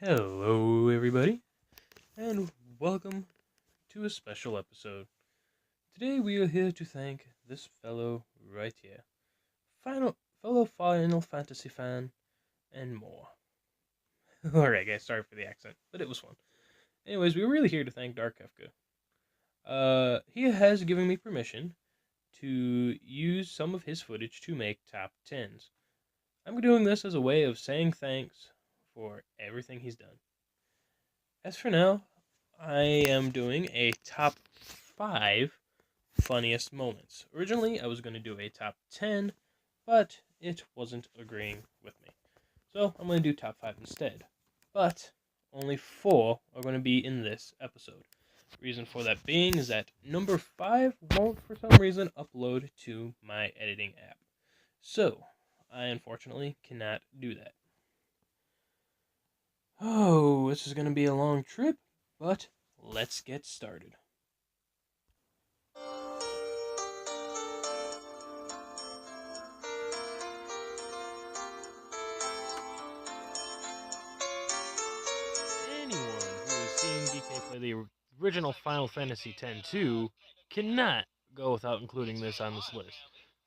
Hello, everybody, and welcome to a special episode. Today, we are here to thank this fellow right here, fellow Final Fantasy fan, and more. Alright, guys, sorry for the accent, but it was fun. Anyways, we're really here to thank Darkkefka. He has given me permission to use some of his footage to make top 10s. I'm doing this as a way of saying thanks for everything he's done. As for now, I am doing a top 5 funniest moments. Originally, I was going to do a top 10, but it wasn't agreeing with me. So I'm going to do top 5 instead. But only 4 are going to be in this episode. Reason for that being is that number 5 won't, for some reason, upload to my editing app. So, I unfortunately cannot do that. Oh, this is going to be a long trip, but let's get started. Anyone who has seen DK play the original Final Fantasy X-2 cannot go without including this on this list.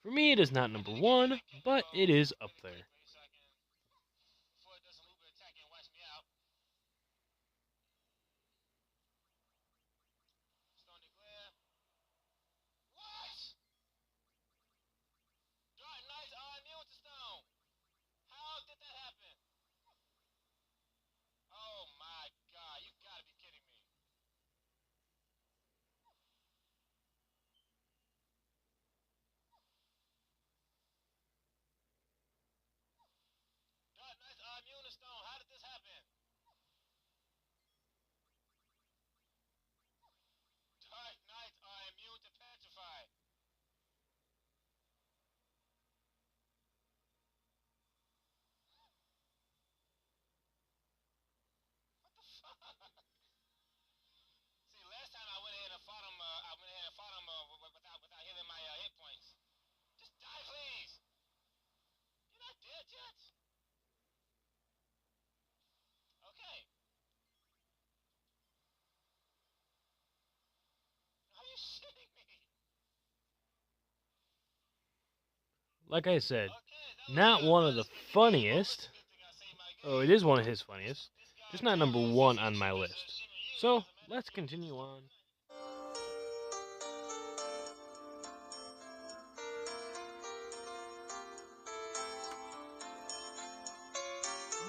For me, it is not number 1, but it is up there. Like I said, not one of the funniest. Oh, it is one of his funniest. Just not number 1 on my list. So, let's continue on.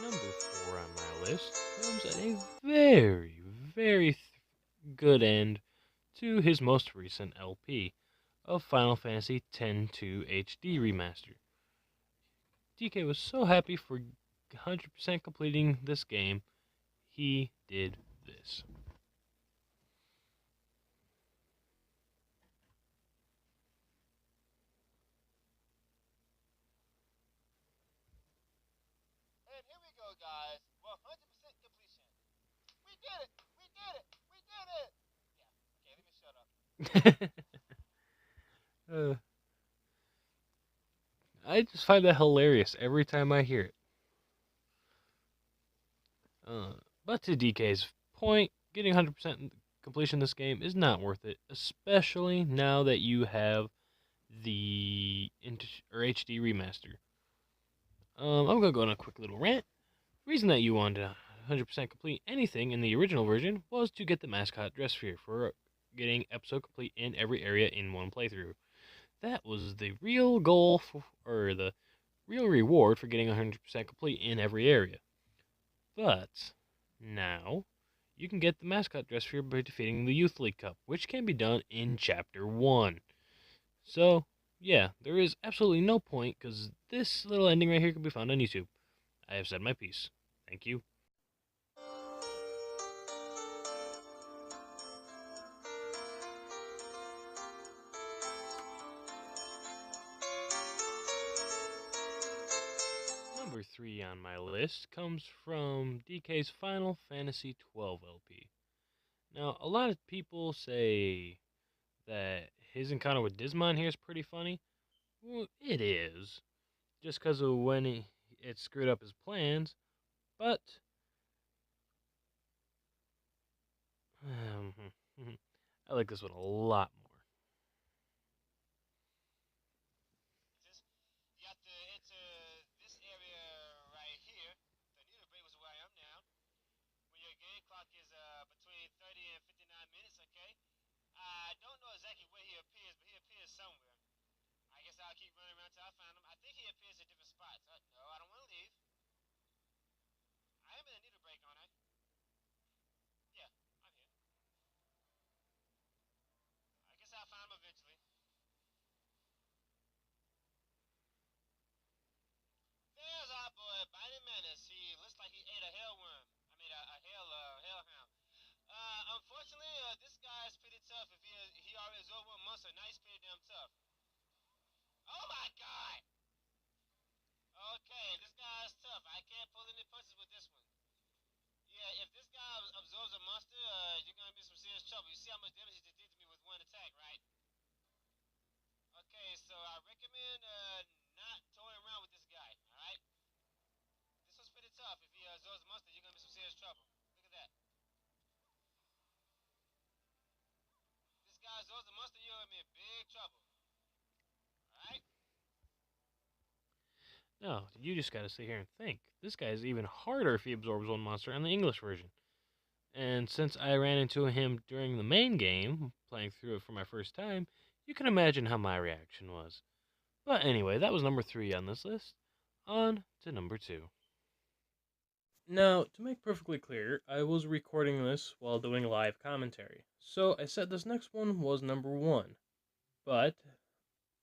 Number 4 on my list comes at a very good end to his most recent LP of Final Fantasy X-2 HD Remaster. DK was so happy for 100% completing this game, he did this. uh, I just find that hilarious every time I hear it. But to DK's point, getting 100% completion of this game is not worth it, especially now that you have the HD remaster. I'm gonna go on a quick little rant. The reason that you wanted to 100% complete anything in the original version was to get the mascot dress sphere for getting episode complete in every area in one playthrough. That was the real goal or the real reward for getting 100% complete in every area. But now you can get the mascot dress sphere by defeating the Youth League Cup, which can be done in Chapter 1. So, yeah, there is absolutely no point because this little ending right here can be found on YouTube. I have said my piece. Thank you. Number 3 on my list comes from DK's Final Fantasy XII LP. Now, a lot of people say that his encounter with Dismon here is pretty funny. Well, it is, just because of when it screwed up his plans, but like this one a lot more. You have to enter this area right here. The needle break was where I am now. When your game clock is between 30 and 59 minutes, okay? I don't know exactly where he appears, but he appears somewhere. I guess I'll keep running around till I find him. I think he appears at different spots. No, I don't want to leave. I am in a needle break, aren't I? Yeah, I'm here. I guess I'll find him eventually. There's our boy, Biting Menace. He looks like he ate a hellworm. I mean, a hellhound. Unfortunately, this guy is pretty tough. If he already absorbed one monster, now he's pretty damn tough. Oh my god! Okay, this guy is tough. I can't pull any punches with this one. Yeah, if this guy absorbs a monster, you're gonna be in some serious trouble. You see how much damage he just did to me with one attack, right? Okay, so I recommend not toying around with this guy, alright? This one's pretty tough. If he absorbs a monster, you're gonna be in some serious trouble. Look at that. This guy absorbs a monster, you're gonna be in big trouble. Alright? No, you just gotta sit here and think. This guy is even harder if he absorbs one monster in the English version. And since I ran into him during the main game, playing through it for my first time, you can imagine how my reaction was. But anyway, that was number 3 on this list. On to number 2. Now, to make perfectly clear, I was recording this while doing live commentary. So I said this next one was number 1. But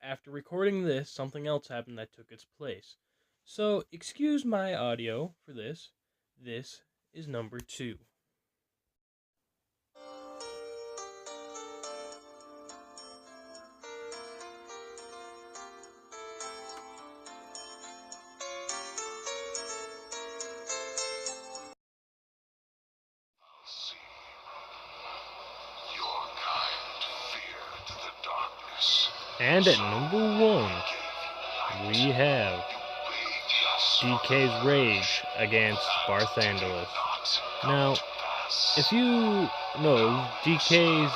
after recording this, something else happened that took its place. So excuse my audio for this. This is number 2. And at number 1, we have Soo Cave Rage against Barthandalus. Now, if you know, DK's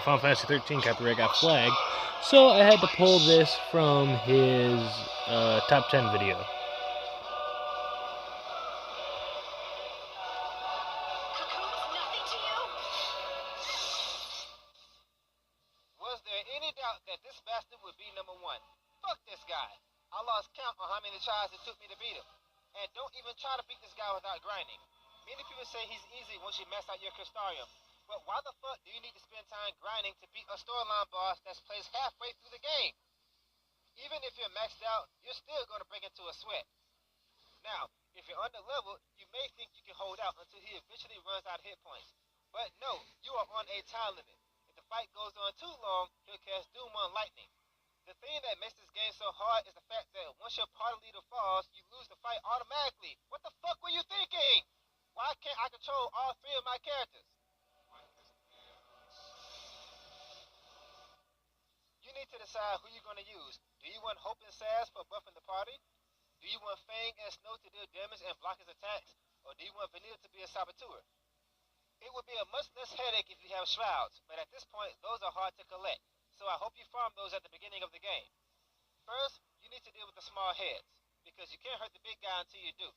Final Fantasy 13 copyright got flagged, so I had to pull this from his top 10 video. Was there any doubt that this bastard would be number 1? Fuck this guy. I lost count on how many tries it took me to beat him. And don't even try to beat this guy without grinding. Many people say he's easy once you max out your Crystarium. But why the fuck do you need to spend time grinding to beat a storyline boss that's placed halfway through the game? Even if you're maxed out, you're still going to break into a sweat. Now, if you're under level, you may think you can hold out until he eventually runs out of hit points. But no, you are on a time limit. If the fight goes on too long, he'll cast Doom on Lightning. The thing that makes this game so hard is the fact that once your party leader falls, you lose the fight automatically. What the fuck were you thinking? Why can't I control all 3 of my characters? You need to decide who you're going to use. Do you want Hope and Sass for buffing the party? Do you want Fang and Snow to deal damage and block his attacks? Or do you want Vanilla to be a saboteur? It would be a much less headache if you have Shrouds, but at this point, those are hard to collect. So I hope you farm those at the beginning of the game. First, you need to deal with the small heads, because you can't hurt the big guy until you do.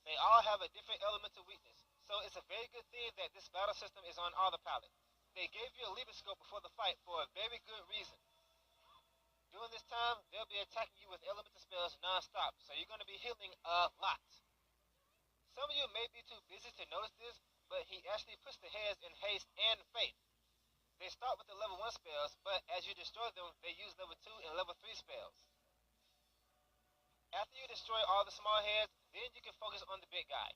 They all have a different elemental weakness, so it's a very good thing that this battle system is on autopilot. They gave you a lever scope before the fight for a very good reason. During this time, they'll be attacking you with elemental spells non-stop, so you're going to be healing a lot. Some of you may be too busy to notice this, but he actually puts the heads in haste and faith. They start with the level 1 spells, but as you destroy them, they use level 2 and level 3 spells. After you destroy all the small heads, then you can focus on the big guy.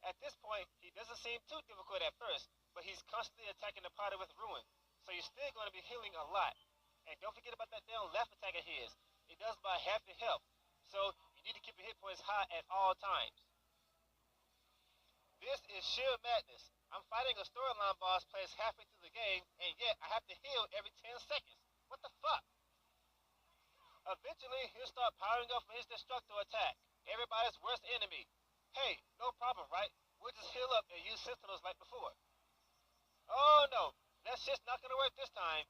At this point, he doesn't seem too difficult at first, but he's constantly attacking the party with Ruin, so you're still going to be healing a lot. And don't forget about that damn left attack of his. It does by half your health, so you need to keep your hit points high at all times. This is sheer madness. I'm fighting a storyline boss plays halfway through the game, and yet I have to heal every 10 seconds. What the fuck? Eventually, he'll start powering up for his destructo attack. Everybody's worst enemy. Hey, no problem, right? We'll just heal up and use sentinels like before. Oh no, that shit's not gonna work this time.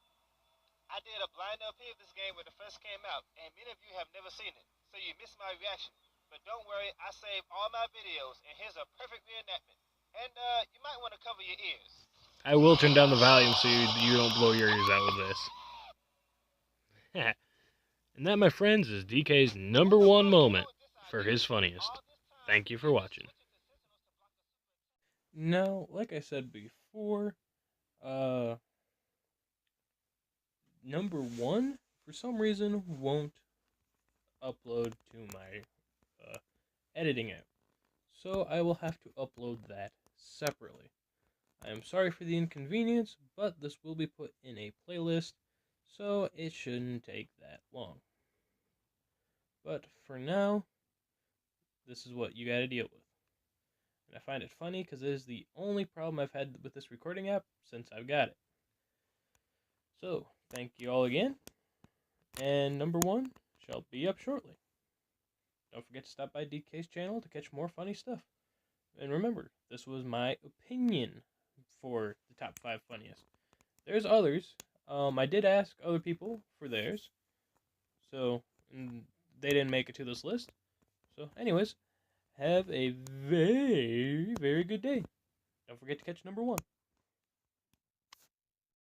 I did a blind LP of this game when it first came out, and many of you have never seen it, so you missed my reaction. But don't worry, I saved all my videos, and here's a perfect reenactment. And you might want to cover your ears. I will turn down the volume so you don't blow your ears out with this. And that, my friends, is DK's number one moment for his funniest. Thank you for watching. Now, like I said before, number one, for some reason, won't upload to my editing app. So I will have to upload that separately. I am sorry for the inconvenience, but this will be put in a playlist, so it shouldn't take that long. But for now, this is what you gotta deal with. And I find it funny because it is the only problem I've had with this recording app since I've got it. So, thank you all again, and number one shall be up shortly. Don't forget to stop by DK's channel to catch more funny stuff. And remember, this was my opinion for the top 5 funniest. There's others. I did ask other people for theirs, so they didn't make it to this list. So, anyways, have a very, very good day. Don't forget to catch number one.